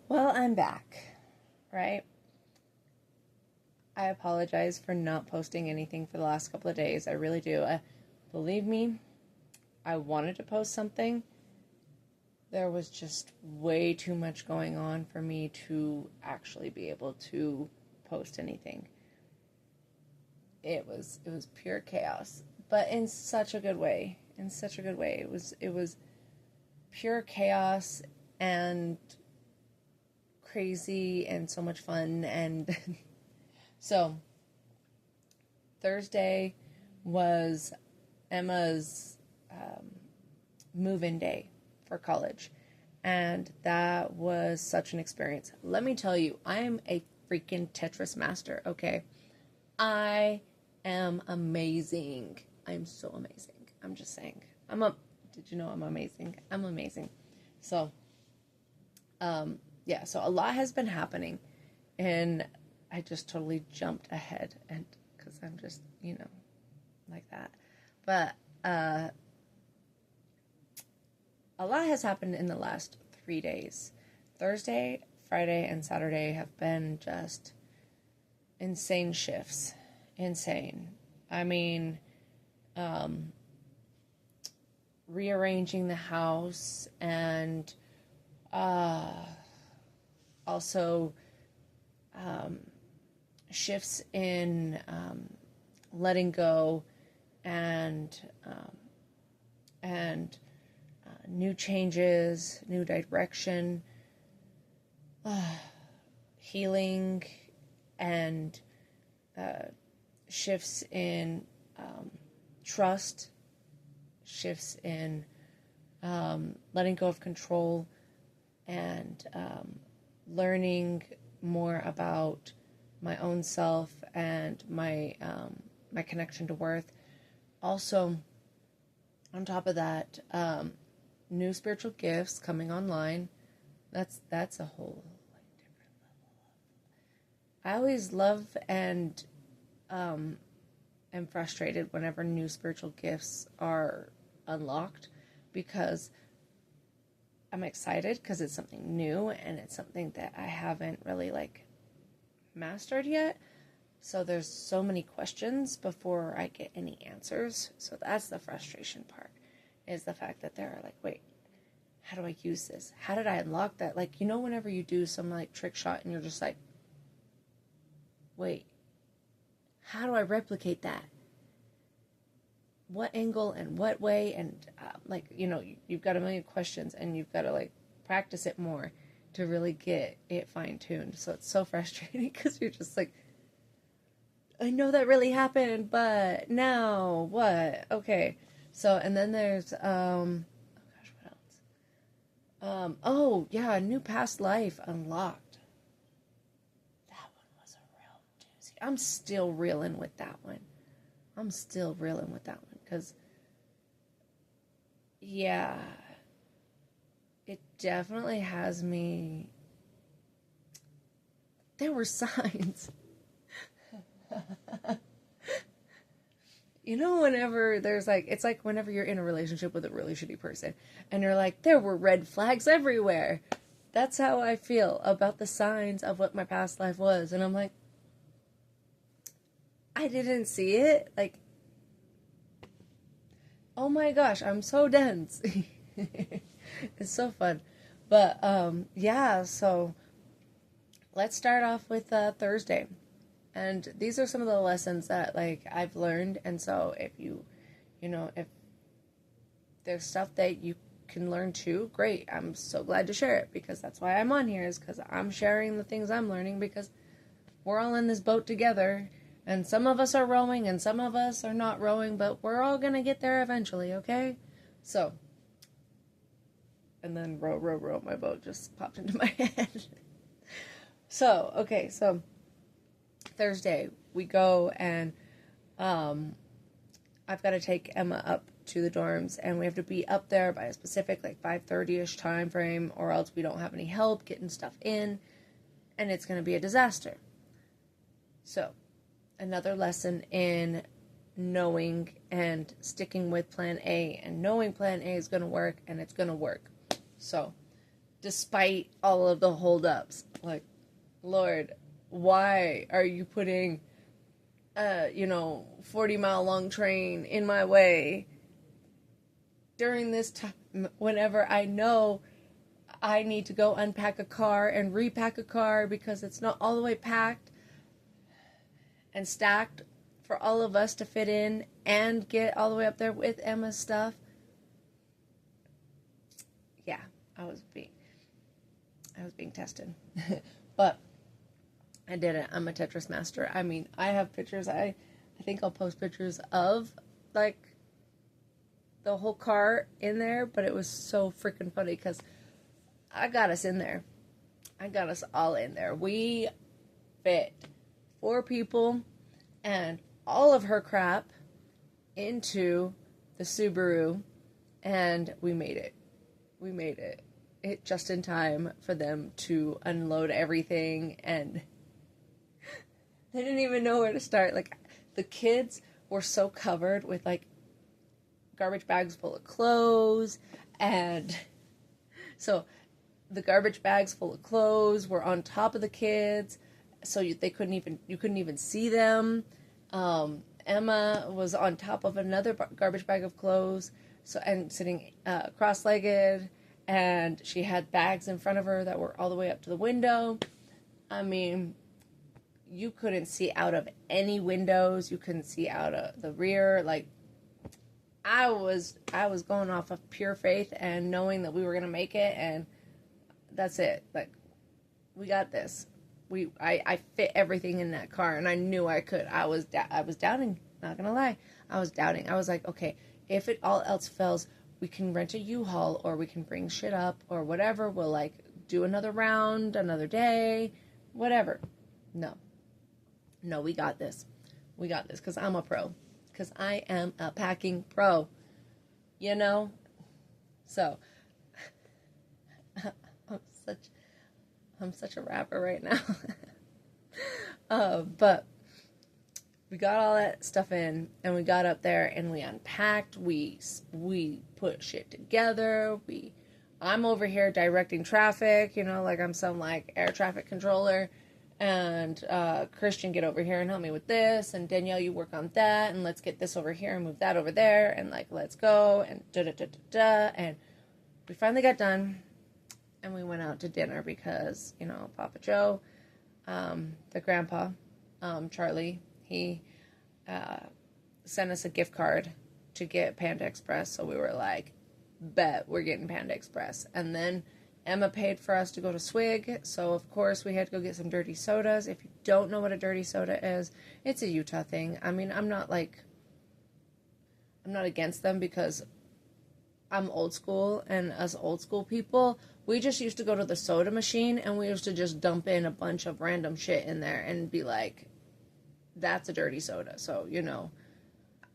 Well, I'm back, right? I apologize for not posting anything for the last couple of days. I really do. Believe me, I wanted to post something. There was just way too much going on for me to actually be able to post anything. It was pure chaos, but in such a good way. In such a good way. It was pure chaos and crazy and so much fun. And so Thursday was Emma's move-in day for college, and that was such an experience. Let me tell you, I am a freaking Tetris master. Okay, I am amazing. I'm so amazing. I'm just saying. Did you know I'm amazing? I'm amazing. So, yeah. So a lot has been happening, and I just totally jumped ahead, and because I'm just like that. But a lot has happened in the last 3 days. Thursday, Friday, and Saturday have been just insane shifts. Insane. I mean, rearranging the house and also shifts in letting go and new changes, new direction, healing, and shifts in trust, shifts in letting go of control, and learning more about my own self and my connection to worth. Also, on top of that, new spiritual gifts coming online. That's a whole different level. I always love and am frustrated whenever new spiritual gifts are unlocked, because I'm excited because it's something new and it's something that I haven't really mastered yet. So there's so many questions before I get any answers. So that's the frustration part, is the fact that they're wait, how do I use this? How did I unlock that? Whenever you do some trick shot and you're just wait, how do I replicate that? What angle and what way? And you've got a million questions, and you've got to practice it more to really get it fine-tuned. So it's so frustrating because you're just I know that really happened, but now what? Okay. So, and then there's, oh gosh, what else? Oh yeah, new past life unlocked. That one was a real doozy. I'm still reeling with that one. Because, yeah, it definitely has me. There were signs. Whenever there's it's whenever you're in a relationship with a really shitty person and you're there were red flags everywhere. That's how I feel about the signs of what my past life was. And I'm I didn't see it. Oh my gosh, I'm so dense. It's so fun. But, yeah, so let's start off with Thursday. And these are some of the lessons that I've learned. And so if if there's stuff that you can learn too, great. I'm so glad to share it, because that's why I'm on here, is because I'm sharing the things I'm learning, because we're all in this boat together, and some of us are rowing and some of us are not rowing, but we're all going to get there eventually, okay? So, and then row, row, row, my boat just popped into my head. So, okay, so Thursday, we go and I've got to take Emma up to the dorms, and we have to be up there by a specific 5:30ish time frame, or else we don't have any help getting stuff in, and it's going to be a disaster. So, another lesson in knowing and sticking with plan A, and knowing plan A is going to work, and it's going to work. So, despite all of the holdups. Like, Lord, why are you putting 40-mile long train in my way during this time whenever I know I need to go unpack a car and repack a car because it's not all the way packed and stacked for all of us to fit in and get all the way up there with Emma's stuff. Yeah, I was being tested. But I did it. I'm a Tetris master. I mean, I have pictures. I think I'll post pictures of, like, the whole car in there, but it was so freaking funny because I got us in there. I got us all in there. We fit 4 people and all of her crap into the Subaru, and we made it. We made it. It just in time for them to unload everything, and they didn't even know where to start. Like, the kids were so covered with, like, garbage bags full of clothes, and so the garbage bags full of clothes were on top of the kids, so you couldn't even see them. Emma was on top of another garbage bag of clothes, and sitting cross-legged, and she had bags in front of her that were all the way up to the window. I mean, you couldn't see out of any windows. You couldn't see out of the rear. Like, I was going off of pure faith and knowing that we were gonna make it, and that's it. Like, we got this. I fit everything in that car, and I knew I could. I was doubting. Not gonna lie, I was doubting. I was like, okay, if it all else fails, we can rent a U-Haul, or we can bring shit up, or whatever. We'll, like, do another round, another day, whatever. No, we got this. We got this because I'm a pro. Because I am a packing pro, So, I'm such a rapper right now. But we got all that stuff in, and we got up there, and we unpacked. We put shit together. I'm over here directing traffic, like I'm some, like, air traffic controller. And Christian, get over here and help me with this, and Danielle, you work on that, and let's get this over here and move that over there, and, like, let's go, and da-da-da-da-da, and we finally got done, and we went out to dinner because, Papa Joe, the grandpa, Charlie, he sent us a gift card to get Panda Express, so we were like, bet we're getting Panda Express, and then Emma paid for us to go to Swig, so of course we had to go get some dirty sodas. If you don't know what a dirty soda is, it's a Utah thing. I mean, I'm not against them because I'm old school, and us old school people, we just used to go to the soda machine, and we used to just dump in a bunch of random shit in there and be like, that's a dirty soda. So,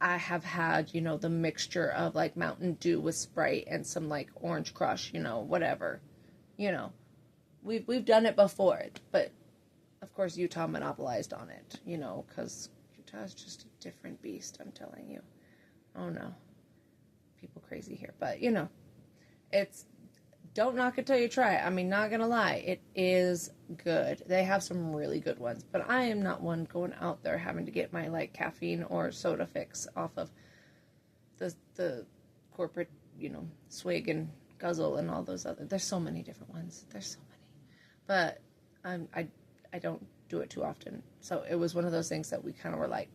I have had, the mixture of, like, Mountain Dew with Sprite and some, like, Orange Crush, whatever. We've done it before, but of course Utah monopolized on it, because Utah is just a different beast, I'm telling you. Oh no, people crazy here, but it's, don't knock it till you try it. I mean, not gonna lie, it is good. They have some really good ones, but I am not one going out there having to get my, like, caffeine or soda fix off of the corporate, Swig and Guzzle and all those other. There's so many different ones. There's so many, but I don't do it too often. So it was one of those things that we kind of were like,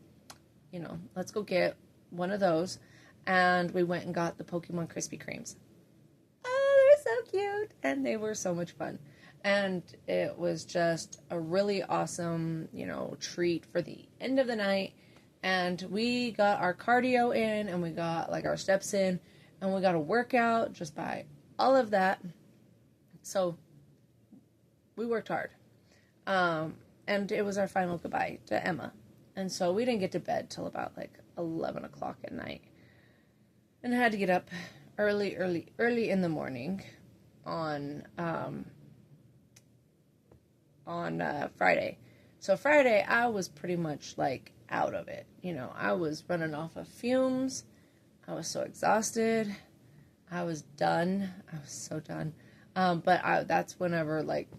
let's go get one of those, and we went and got the Pokemon Krispy Kremes. Oh, they're so cute, and they were so much fun, and it was just a really awesome, treat for the end of the night. And we got our cardio in, and we got, like, our steps in, and we got a workout just by all of that. So we worked hard. And it was our final goodbye to Emma. And so we didn't get to bed till about, like, 11 o'clock at night. And I had to get up early in the morning on Friday. So Friday, I was pretty much, like, out of it. I was running off of fumes. I was so exhausted. I was done. I was so done. But that's whenever, like,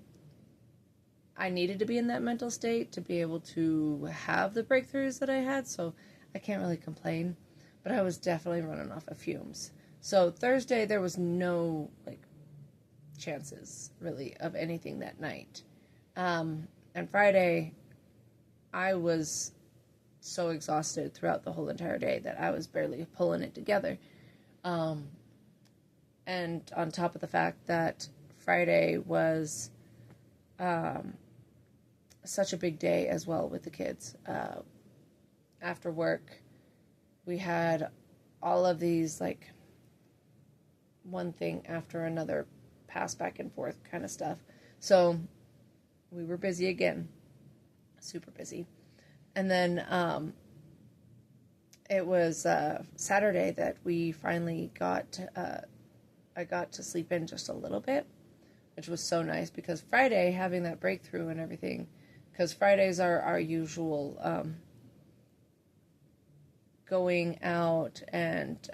I needed to be in that mental state to be able to have the breakthroughs that I had, so I can't really complain. But I was definitely running off of fumes. So Thursday, there was no, like, chances, really, of anything that night. And Friday, I was so exhausted throughout the whole entire day that I was barely pulling it together. And on top of the fact that Friday was such a big day as well with the kids. After work, we had all of these, like, one thing after another, pass back and forth kind of stuff. So we were busy again, super busy. And then it was Saturday that we finally I got to sleep in just a little bit, which was so nice, because Friday, having that breakthrough and everything, because Fridays are our usual going out and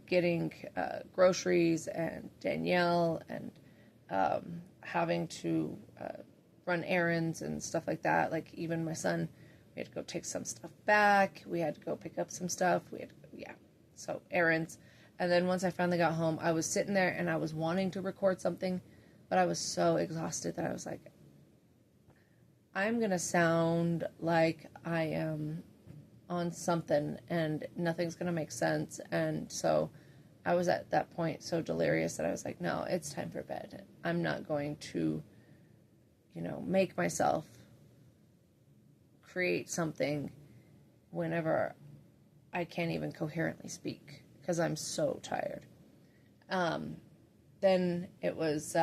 getting groceries, and Danielle, and having to run errands and stuff like that. Like, even my son, we had to go take some stuff back. We had to go pick up some stuff. So errands. And then once I finally got home, I was sitting there and I was wanting to record something, but I was so exhausted that I was like, I'm going to sound like I am on something and nothing's going to make sense. And so I was at that point so delirious that I was like, no, it's time for bed. I'm not going to, make myself create something whenever I can't even coherently speak, because I'm so tired. Then it was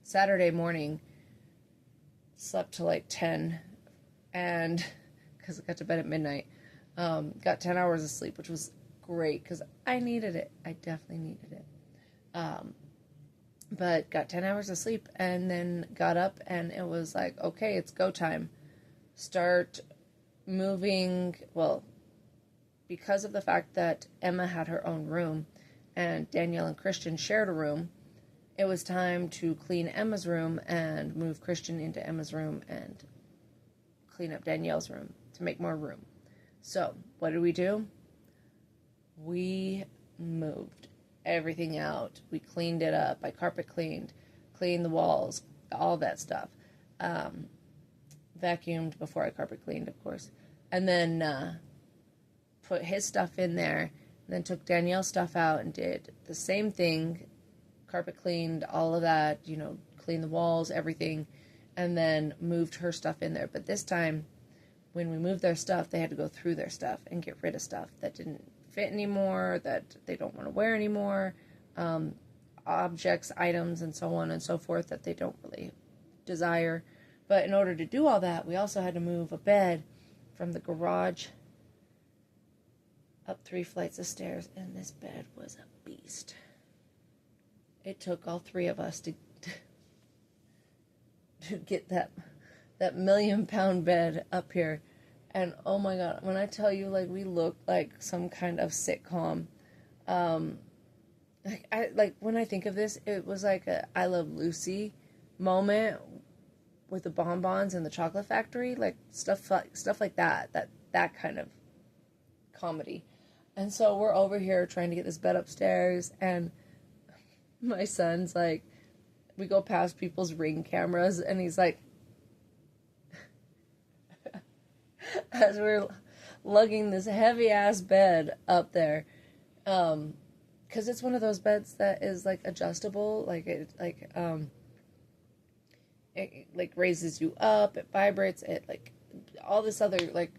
Saturday morning, slept till like 10, and because I got to bed at midnight, got 10 hours of sleep, which was great because I needed it. I definitely needed it. But got 10 hours of sleep, and then got up, and it was like, okay, it's go time. Start moving. Well, because of the fact that Emma had her own room and Danielle and Christian shared a room, it was time to clean Emma's room and move Christian into Emma's room and clean up Danielle's room to make more room. So, what did we do? We moved everything out. We cleaned it up. I carpet cleaned the walls, all that stuff. Vacuumed before I carpet cleaned, of course. And then put his stuff in there, and then took Danielle's stuff out and did the same thing. Carpet cleaned, all of that, cleaned the walls, everything, and then moved her stuff in there. But this time, when we moved their stuff, they had to go through their stuff and get rid of stuff that didn't fit anymore, that they don't want to wear anymore, objects, items, and so on and so forth that they don't really desire. But in order to do all that, we also had to move a bed from the garage up 3 flights of stairs, and this bed was a beast. It took all 3 of us to get that million-pound bed up here. And oh my god, when I tell you, like, we looked like some kind of sitcom. When I think of this, it was like a I Love Lucy moment with the bonbons in the chocolate factory, like stuff like that kind of comedy. And so we're over here trying to get this bed upstairs, and my son's like, we go past people's Ring cameras, and he's like, as we're lugging this heavy ass bed up there, because it's one of those beds that is like adjustable, it like raises you up, it vibrates, it like all this other, like,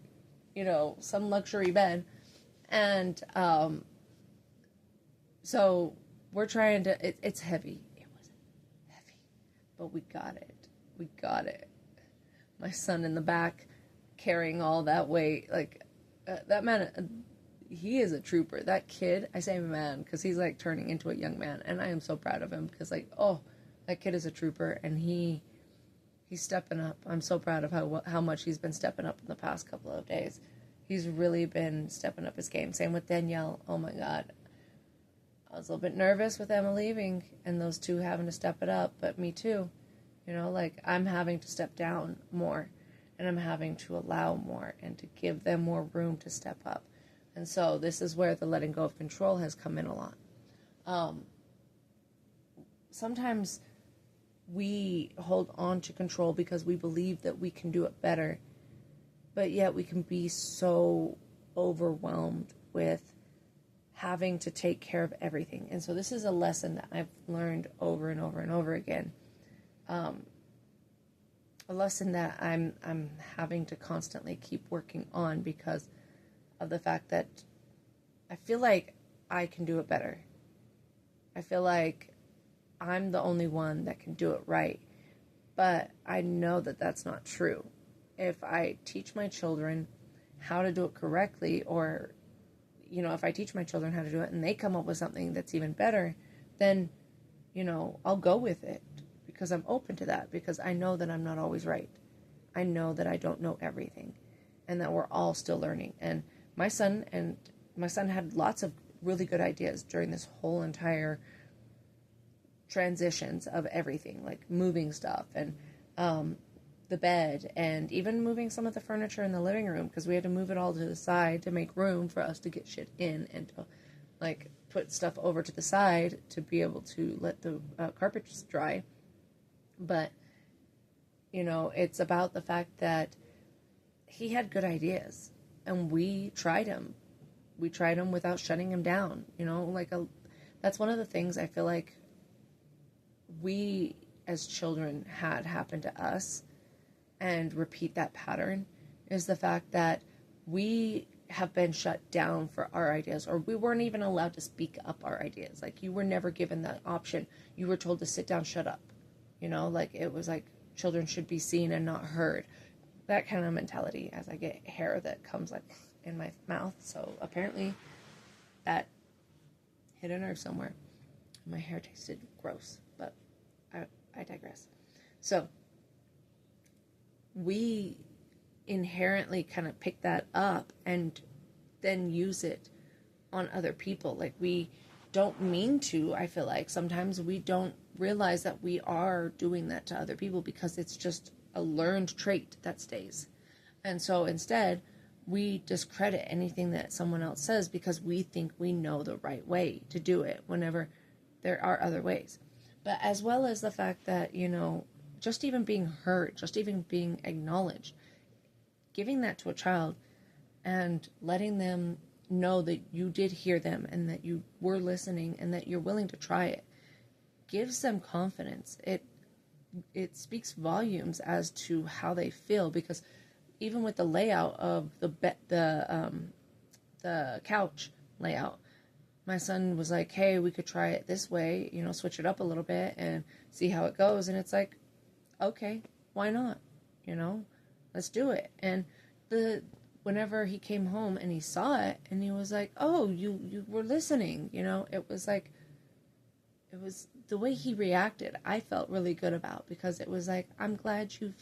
some luxury bed. And so we're trying to, it's heavy. It was heavy, but we got it. My son in the back carrying all that weight, like, that man, he is a trooper. That kid, I say man because he's like turning into a young man, and I am so proud of him, because, like, oh, that kid is a trooper, and he's stepping up. I'm so proud of how much he's been stepping up in the past couple of days. He's really been stepping up his game. Same with Danielle. Oh my god, I was a little bit nervous with Emma leaving and those two having to step it up, but me too. You know, like I'm having to step down more and I'm having to allow more and to give them more room to step up. And so this is where the letting go of control has come in a lot. Sometimes we hold on to control because we believe that we can do it better, but yet we can be so overwhelmed with having to take care of everything. And so this is a lesson that I've learned over and over and over again. A lesson that I'm having to constantly keep working on because of the fact that I feel like I can do it better. I feel like I'm the only one that can do it right. But I know that that's not true. If I teach my children how to do it correctly, or, you know, if I teach my children how to do it and they come up with something that's even better, then, you know, I'll go with it because I'm open to that, because I know that I'm not always right. I know that I don't know everything and that we're all still learning. And my son had lots of really good ideas during this whole entire transitions of everything, like moving stuff and the bed and even moving some of the furniture in the living room, because we had to move it all to the side to make room for us to get shit in and to like put stuff over to the side to be able to let the carpets dry. But you know, it's about the fact that he had good ideas and we tried them without shutting him down, you know, that's one of the things I feel like we as children had happen to us and repeat that pattern, is the fact that we have been shut down for our ideas, or we weren't even allowed to speak up our ideas. Like, you were never given that option. You were told to sit down, shut up. You know, like, it was like children should be seen and not heard. That kind of mentality, as I get hair that comes like in my mouth. So apparently that hit a nerve somewhere. My hair tasted gross, but I digress. So we inherently kind of pick that up and then use it on other people. Like, we don't mean to. I feel like sometimes we don't realize that we are doing that to other people because it's just a learned trait that stays. And so instead, we discredit anything that someone else says because we think we know the right way to do it whenever there are other ways. But as well as the fact that, you know, just even being heard, just even being acknowledged, giving that to a child and letting them know that you did hear them and that you were listening and that you're willing to try it, gives them confidence. It speaks volumes as to how they feel, because even with the layout of the couch layout, my son was like, hey, we could try it this way, you know, switch it up a little bit and see how it goes. And it's like, okay, why not? You know, let's do it. And whenever he came home and he saw it and he was like, oh, you were listening, you know, it was the way he reacted, I felt really good about, because it was like, I'm glad you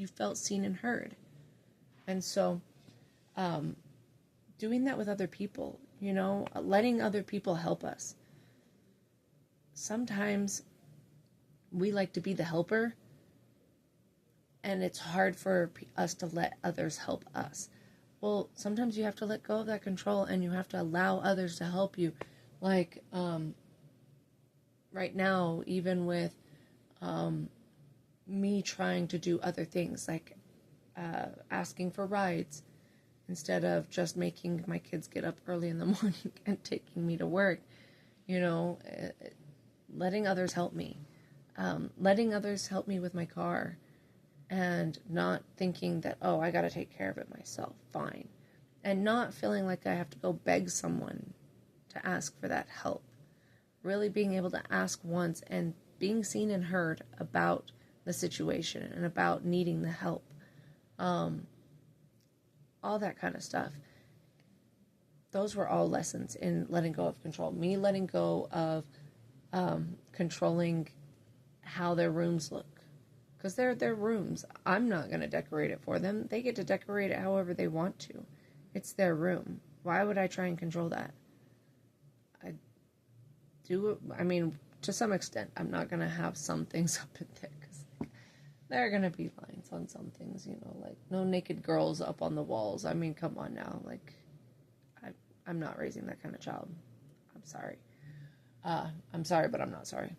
felt seen and heard. And so, doing that with other people, you know, letting other people help us. Sometimes we like to be the helper, and it's hard for us to let others help us. Well, sometimes you have to let go of that control and you have to allow others to help you. Like, right now, even with me trying to do other things, like asking for rides instead of just making my kids get up early in the morning and taking me to work, you know, letting others help me. Letting others help me with my car and not thinking that, oh, I got to take care of it myself. Fine. And not feeling like I have to go beg someone to ask for that help. Really being able to ask once and being seen and heard about the situation and about needing the help. All that kind of stuff. Those were all lessons in letting go of control. Me letting go of controlling how their rooms look. Because they're their rooms. I'm not going to decorate it for them. They get to decorate it however they want to. It's their room. Why would I try and control that? do it. I mean, to some extent, I'm not going to have some things up in there because there are going to be lines on some things, like no naked girls up on the walls. I mean, come on now. Like, I'm not raising that kind of child. I'm sorry. I'm sorry, but I'm not sorry.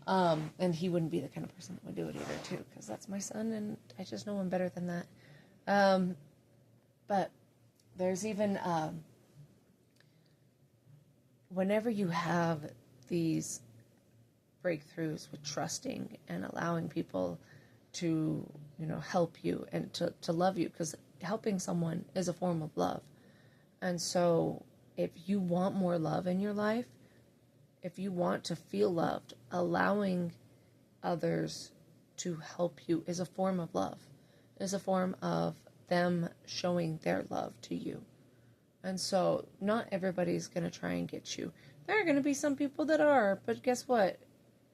And he wouldn't be the kind of person that would do it either, too, because that's my son, and I just know him better than that. But there's even, whenever you have these breakthroughs with trusting and allowing people to, help you and to love you, because helping someone is a form of love. And so if you want more love in your life, if you want to feel loved, allowing others to help you is a form of love. It is a form of them showing their love to you. And so not everybody's going to try and get you. There are going to be some people that are, but guess what?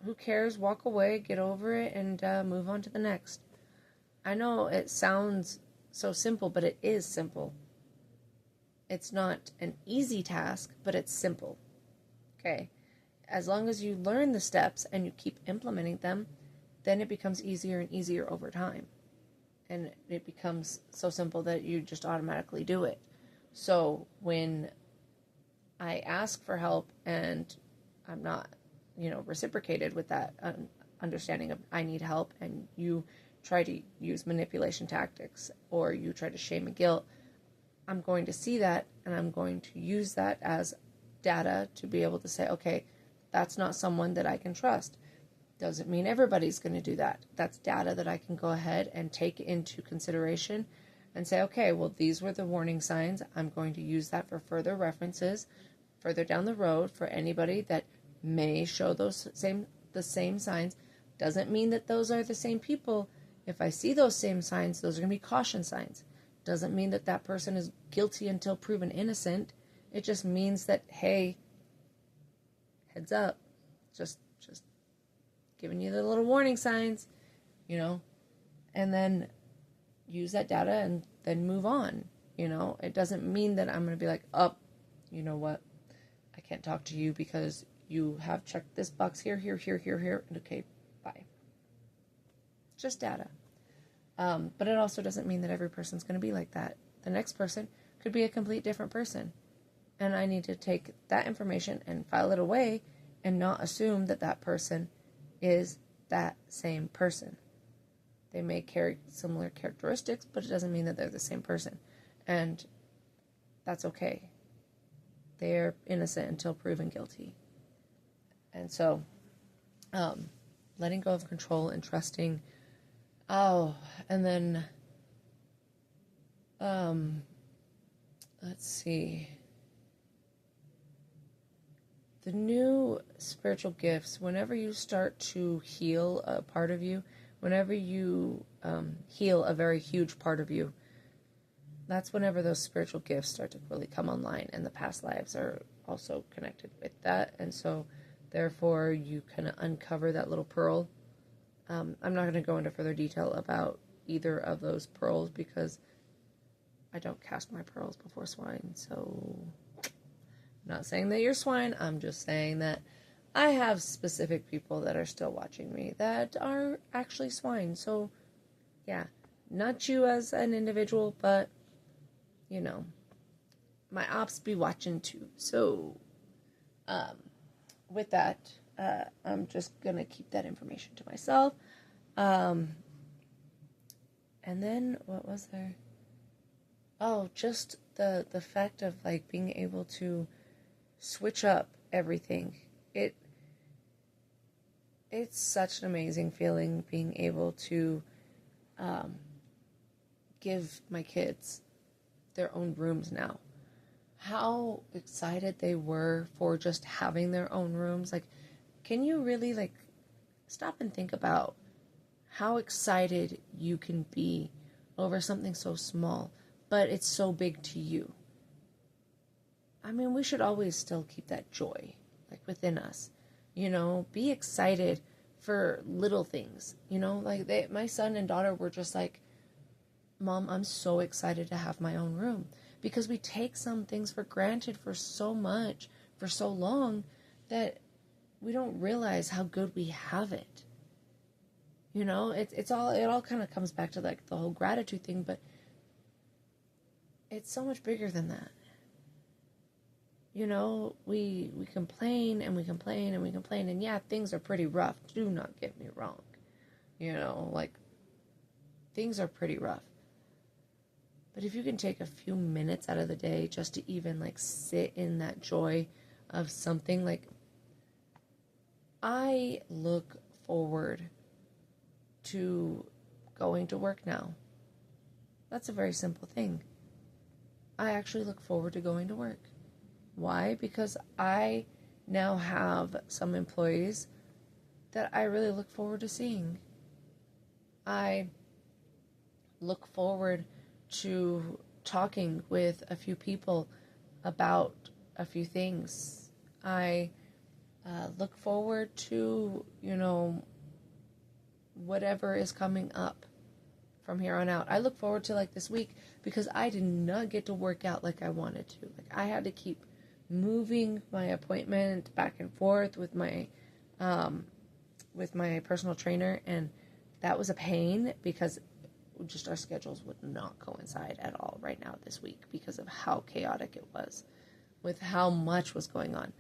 Who cares? Walk away, get over it, and move on to the next. I know it sounds so simple, but it is simple. It's not an easy task, but it's simple. Okay? As long as you learn the steps and you keep implementing them, then it becomes easier and easier over time. And it becomes so simple that you just automatically do it. So when I ask for help and I'm not, reciprocated with that understanding of I need help, and you try to use manipulation tactics or you try to shame and guilt, I'm going to see that and I'm going to use that as data to be able to say, okay, that's not someone that I can trust. Doesn't mean everybody's going to do that. That's data that I can go ahead and take into consideration and say, okay, well, these were the warning signs. I'm going to use that for further references further down the road for anybody that may show the same signs. Doesn't mean that those are the same people. If I see those same signs, those are going to be caution signs. Doesn't mean that that person is guilty until proven innocent. It just means that, hey, heads up, just giving you the little warning signs, and then use that data and then move on. It doesn't mean that I'm going to be like, oh, you know what? I can't talk to you because you have checked this box here, and okay, bye. Just data. But it also doesn't mean that every person's going to be like that. The next person could be a complete different person. And I need to take that information and file it away and not assume that that person is that same person. They may carry similar characteristics, but it doesn't mean that they're the same person. And that's okay. They're innocent until proven guilty. And so, letting go of control and trusting. Oh, and then, let's see. The new spiritual gifts, whenever you start to heal a part of you, whenever you heal a very huge part of you, that's whenever those spiritual gifts start to really come online, and the past lives are also connected with that. And so, therefore, you kind of uncover that little pearl. I'm not going to go into further detail about either of those pearls because I don't cast my pearls before swine, so I'm not saying that you're swine. I'm just saying that I have specific people that are still watching me that are actually swine. So, yeah, not you as an individual, but, my ops be watching too. So, with that, I'm just going to keep that information to myself. And then, what was there? Oh, just the fact of, being able to switch up everything. It's such an amazing feeling being able to give my kids their own rooms now. How excited they were for just having their own rooms. Can you really, stop and think about how excited you can be over something so small, but it's so big to you? I mean, we should always still keep that joy, within us. Be excited for little things. My son and daughter were just like, Mom, I'm so excited to have my own room. Because we take some things for granted for so much, for so long, that we don't realize how good we have it. You know, it all kind of comes back to like the whole gratitude thing, but it's so much bigger than that. You know, we complain and we complain and we complain, and yeah, things are pretty rough. Do not get me wrong. You know, like, things are pretty rough. But if you can take a few minutes out of the day just to even like sit in that joy of something, like, I look forward to going to work now. That's a very simple thing. I actually look forward to going to work. Why? Because I now have some employees that I really look forward to seeing. I look forward to talking with a few people about a few things. I look forward to, you know, whatever is coming up from here on out. I look forward to like this week because I did not get to work out like I wanted to. Like, I had to keep moving my appointment back and forth with my personal trainer, and that was a pain because just our schedules would not coincide at all right now this week because of how chaotic it was with how much was going on.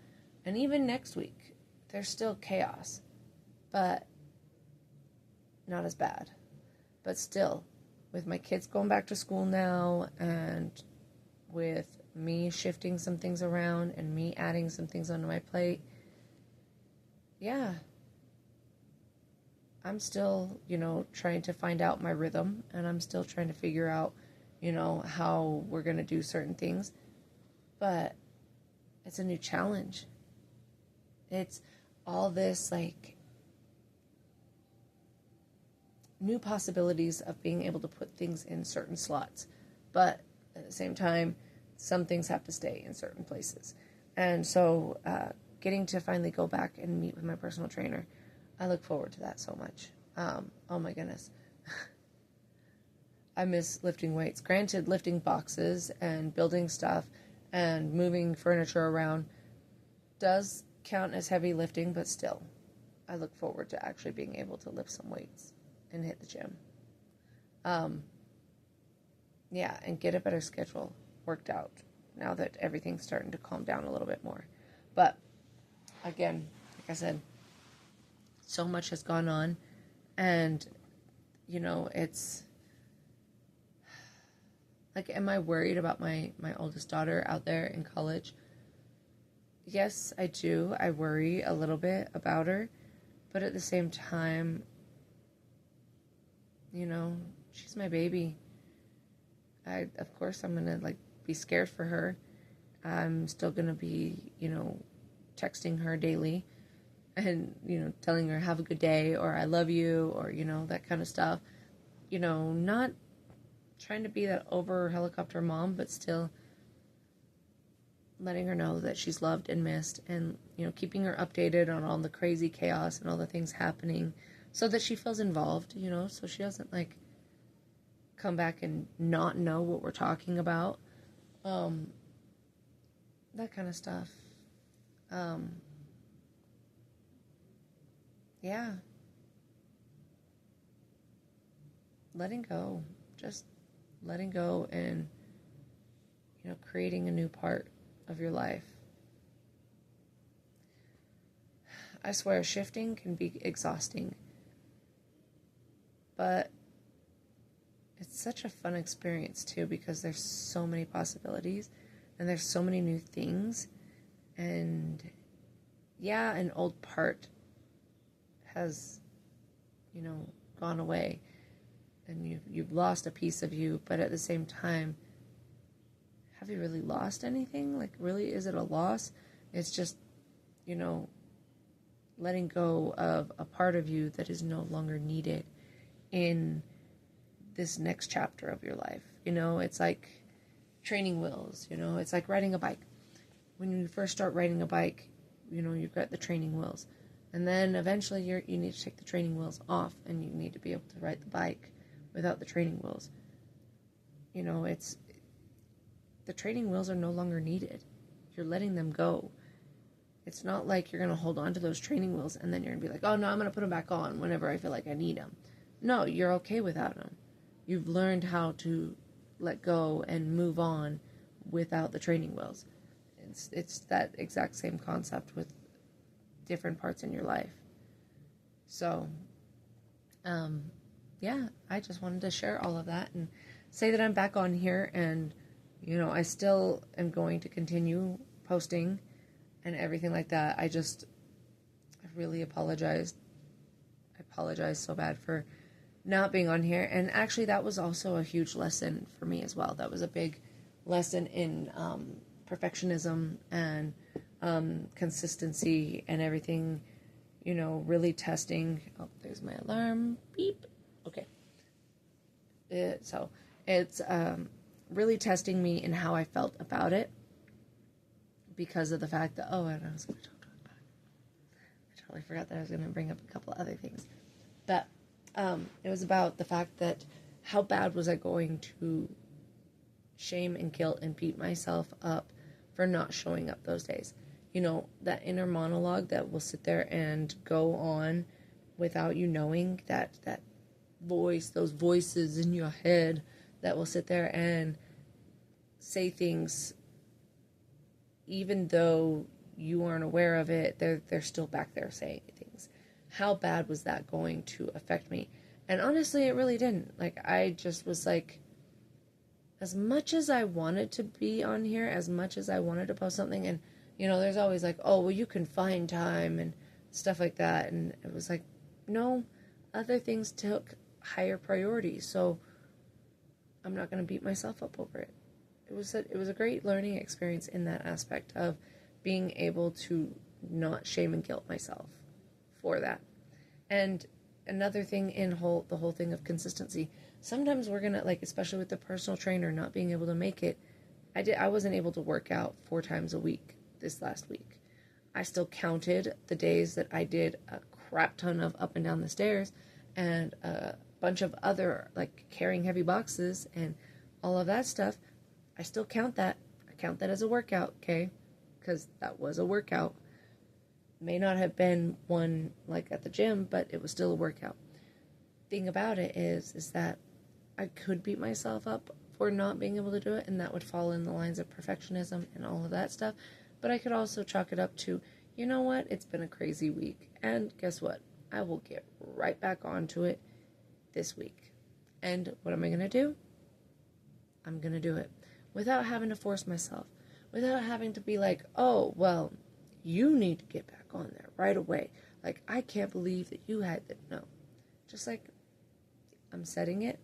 And even next week, there's still chaos, but not as bad. But still, with my kids going back to school now, and with me shifting some things around and me adding some things onto my plate, yeah, I'm still, you know, trying to find out my rhythm, and I'm still trying to figure out, you know, how we're going to do certain things. But it's a new challenge. It's all this, like, new possibilities of being able to put things in certain slots. But at the same time, some things have to stay in certain places. And so getting to finally go back and meet with my personal trainer, I look forward to that so much. Oh my goodness. I miss lifting weights. Granted, lifting boxes and building stuff and moving furniture around does count as heavy lifting, but still, I look forward to actually being able to lift some weights and hit the gym. Yeah, and get a better schedule worked out now that everything's starting to calm down a little bit more. But again, like I said, so much has gone on, and you know, it's like, am I worried about my oldest daughter out there in college? Yes, I do. I worry a little bit about her, but at the same time, you know, she's my baby. Of course, I'm gonna like be scared for her. I'm still gonna be, you know, texting her daily and, you know, telling her have a good day, or I love you, or, you know, that kind of stuff. You know, not trying to be that over helicopter mom, but still letting her know that she's loved and missed, and, you know, keeping her updated on all the crazy chaos and all the things happening so that she feels involved, you know, so she doesn't like come back and not know what we're talking about. That kind of stuff. Yeah. Letting go. Just letting go and, you know, creating a new part of your life. I swear, shifting can be exhausting, but it's such a fun experience too, because there's so many possibilities and there's so many new things. And yeah, an old part has, you know, gone away, and you've lost a piece of you, but at the same time, have you really lost anything? Like, really, is it a loss? It's just, you know, letting go of a part of you that is no longer needed in this next chapter of your life. You know, it's like training wheels, you know, it's like riding a bike. When you first start riding a bike, you know, you've got the training wheels. And then eventually you need to take the training wheels off, and you need to be able to ride the bike without the training wheels. You know, the training wheels are no longer needed. You're letting them go. It's not like you're going to hold on to those training wheels and then you're going to be like, oh no, I'm going to put them back on whenever I feel like I need them. No, you're okay without them. You've learned how to let go and move on without the training wheels. It's that exact same concept with different parts in your life. So, yeah, I just wanted to share all of that and say that I'm back on here, and, you know, I still am going to continue posting and everything like that. I really apologized. I apologize so bad for not being on here. And actually, that was also a huge lesson for me as well. That was a big lesson in perfectionism and consistency and everything, you know, really testing. Oh, there's my alarm. Beep. Okay. So it's really testing me in how I felt about it, because of the fact that, oh, and I was going to talk about it. I totally forgot that I was going to bring up a couple other things. But it was about the fact that how bad was I going to shame and guilt and beat myself up for not showing up those days. You know, that inner monologue that will sit there and go on without you knowing, that voice, those voices in your head that will sit there and say things even though you aren't aware of it. They're still back there saying things. How bad was that going to affect me? And honestly, it really didn't. Like, I just was like, as much as I wanted to be on here, as much as I wanted to post something, and, you know, there's always like, oh, well, you can find time and stuff like that. And it was like, no, other things took higher priority. So I'm not going to beat myself up over it. It was a great learning experience in that aspect of being able to not shame and guilt myself for that. And another thing in the whole thing of consistency, sometimes we're gonna, like, especially with the personal trainer not being able to make it, I wasn't able to work out 4 times a week this last week. I still counted the days that I did a crap ton of up and down the stairs and a bunch of other, like, carrying heavy boxes and all of that stuff. I still count that. I count that as a workout, okay? Because that was a workout. May not have been one like at the gym, but it was still a workout. Thing about it is that I could beat myself up for not being able to do it, and that would fall in the lines of perfectionism and all of that stuff. But I could also chalk it up to, you know what, it's been a crazy week, and guess what? I will get right back onto it this week. And what am I going to do? I'm going to do it without having to force myself, without having to be like, oh, well, you need to get back on there right away. Like, I can't believe that you had that. No. Just like, I'm setting it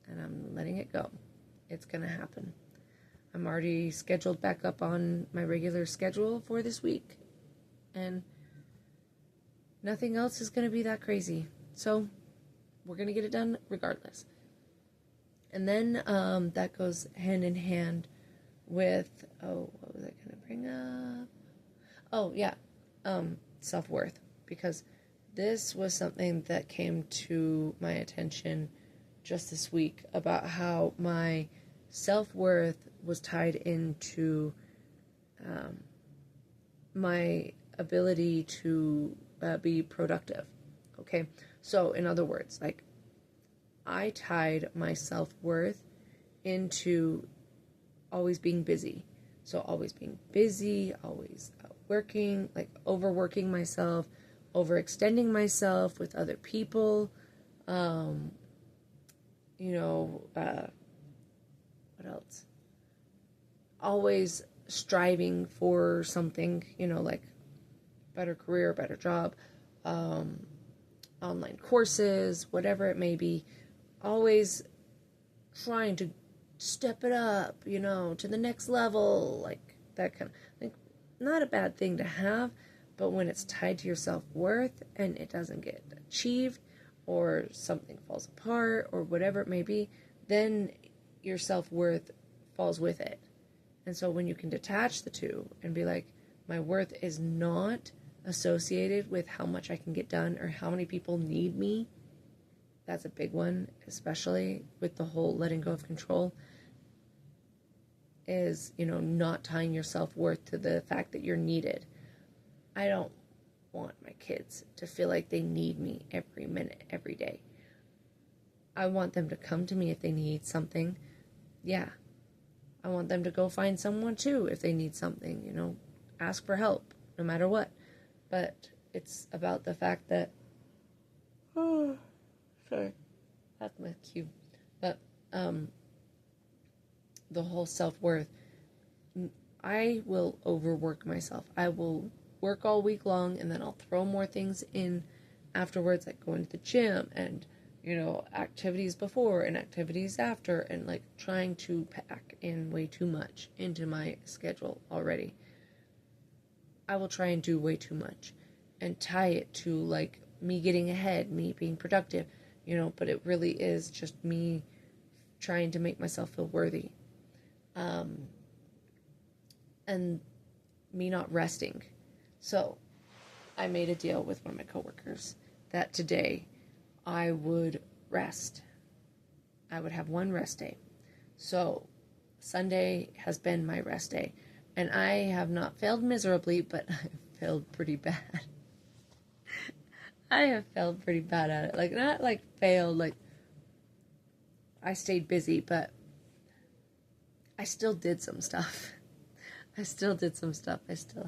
and I'm letting it go. It's going to happen. I'm already scheduled back up on my regular schedule for this week. And nothing else is going to be that crazy. So, we're going to get it done regardless. And then that goes hand in hand with, what was I going to bring up? Oh, yeah, self-worth. Because this was something that came to my attention just this week about how my self-worth was tied into my ability to be productive. Okay? So, in other words, like, I tied my self-worth into always being busy. So always being busy, always working, like overworking myself, overextending myself with other people, what else? Always striving for something, like better career, better job, online courses, whatever it may be. Always trying to step it up, to the next level, like that kind of thing. Not a bad thing to have, but when it's tied to your self-worth and it doesn't get achieved, or something falls apart, or whatever it may be, then your self-worth falls with it. And so when you can detach the two and be like, my worth is not associated with how much I can get done or how many people need me. That's a big one, especially with the whole letting go of control, is, not tying your self-worth to the fact that you're needed. I don't want my kids to feel like they need me every minute, every day. I want them to come to me if they need something. Yeah. I want them to go find someone too if they need something, ask for help no matter what. But it's about the fact that, oh, sorry, that's my cue. But the whole self-worth, I will overwork myself. I will work all week long, and then I'll throw more things in afterwards, like going to the gym and, activities before and activities after, and like trying to pack in way too much into my schedule already. I will try and do way too much and tie it to like me getting ahead, me being productive, but it really is just me trying to make myself feel worthy. And me not resting. So I made a deal with one of my coworkers that today I would rest. I would have one rest day. So Sunday has been my rest day. And I have not failed miserably, but I've failed pretty bad. I have failed pretty bad at it. Like, not like failed, like I stayed busy, but I still did some stuff. I still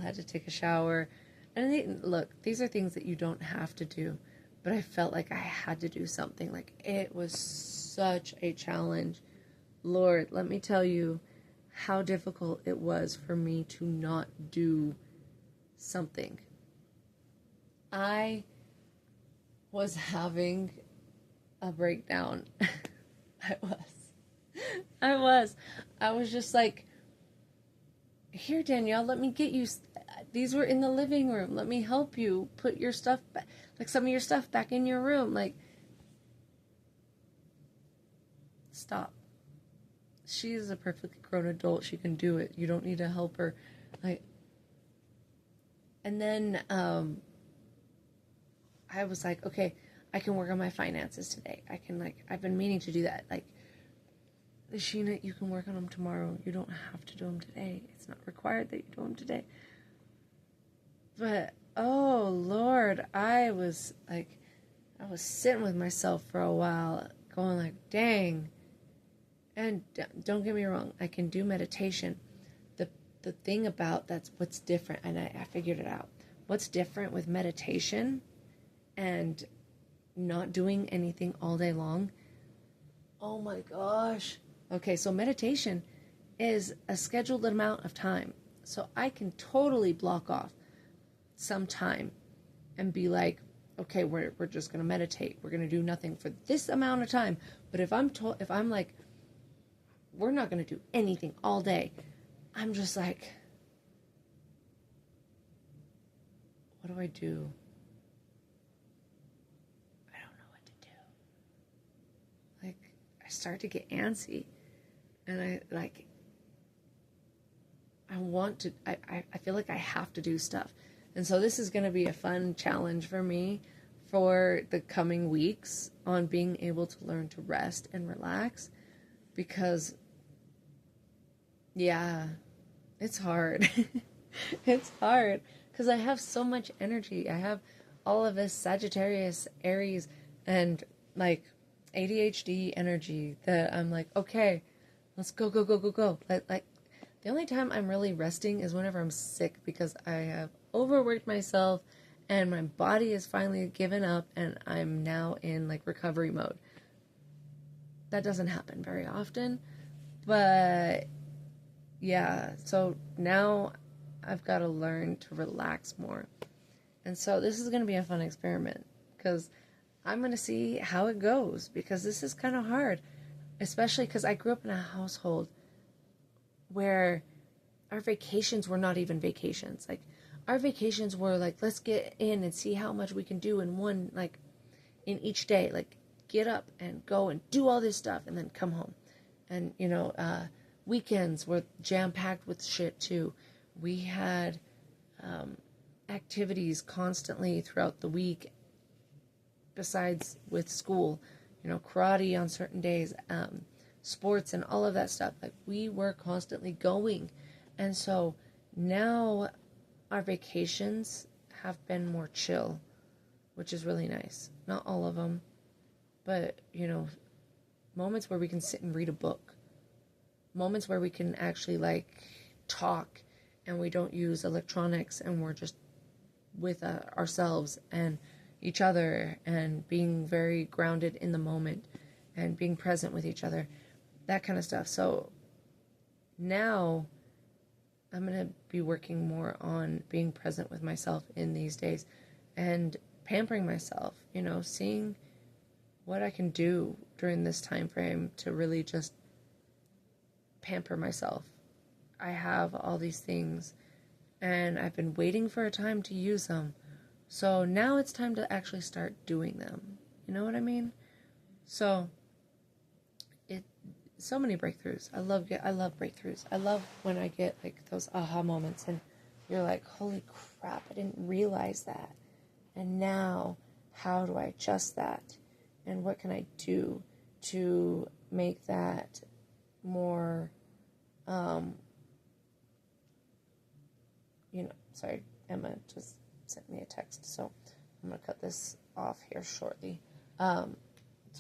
had to take a shower. And look, these are things that you don't have to do. But I felt like I had to do something. Like, it was such a challenge. Lord, let me tell you how difficult it was for me to not do something. I was having a breakdown. I was just like, here, Danielle, let me get you. These were in the living room. Let me help you put your stuff back, like some of your stuff back in your room. Like, stop. She is a perfectly grown adult. She can do it. You don't need to help her. Like, and then I was like, okay, I can work on my finances today. I've been meaning to do that. Like, Sheena, you can work on them tomorrow. You don't have to do them today. It's not required that you do them today. But, oh, Lord, I was sitting with myself for a while, going like, dang. And don't get me wrong, I can do meditation. The thing about that's what's different, and I figured it out. What's different with meditation and not doing anything all day long? Oh my gosh. Okay, so meditation is a scheduled amount of time. So I can totally block off some time and be like, okay, we're just going to meditate. We're going to do nothing for this amount of time. But if I'm like, we're not going to do anything all day, I'm just like, what do I do? I don't know what to do. Like, I start to get antsy. And I feel like I have to do stuff. And so this is going to be a fun challenge for me for the coming weeks on being able to learn to rest and relax. Because, yeah, it's hard. It's hard because I have so much energy. I have all of this Sagittarius, Aries, and like ADHD energy that I'm like, okay, let's go. Like, the only time I'm really resting is whenever I'm sick because I have overworked myself and my body has finally given up and I'm now in like recovery mode. That doesn't happen very often, but yeah, so now I've got to learn to relax more. And so this is going to be a fun experiment because I'm going to see how it goes because this is kind of hard, especially because I grew up in a household where our vacations were not even vacations. Like, our vacations were like, let's get in and see how much we can do in each day. Like, get up and go and do all this stuff and then come home. And, weekends were jam-packed with shit too. We had activities constantly throughout the week besides with school, karate on certain days, sports and all of that stuff. Like, we were constantly going. And so now our vacations have been more chill, which is really nice. Not all of them, but, you know, moments where we can sit and read a book. Moments where we can actually, like, talk and we don't use electronics and we're just with ourselves and each other and being very grounded in the moment and being present with each other. That kind of stuff. So now I'm going to be working more on being present with myself in these days and pampering myself, you know, seeing what I can do during this time frame to really just pamper myself. I have all these things and I've been waiting for a time to use them. So now it's time to actually start doing them. You know what I mean? So so many breakthroughs. I love breakthroughs. I love when I get like those aha moments and you're like, holy crap, I didn't realize that. And now how do I adjust that? And what can I do to make that more, sorry, Emma just sent me a text, so I'm going to cut this off here shortly, so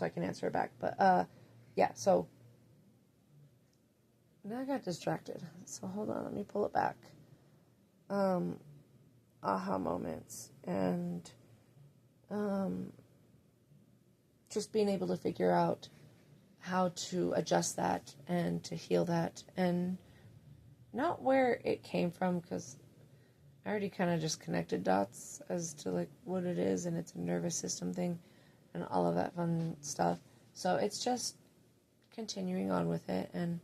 I can answer her back. But, yeah, so now I got distracted, so hold on, let me pull it back. Aha moments, and, just being able to figure out how to adjust that and to heal that, and not where it came from, because I already kind of just connected dots as to like what it is, and it's a nervous system thing and all of that fun stuff. So it's just continuing on with it and,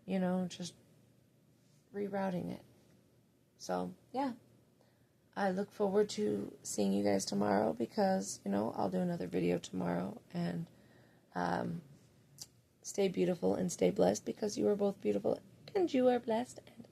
you know, just rerouting it. So, yeah. I look forward to seeing you guys tomorrow because, you know, I'll do another video tomorrow. And stay beautiful and stay blessed because you are both beautiful and you are blessed. And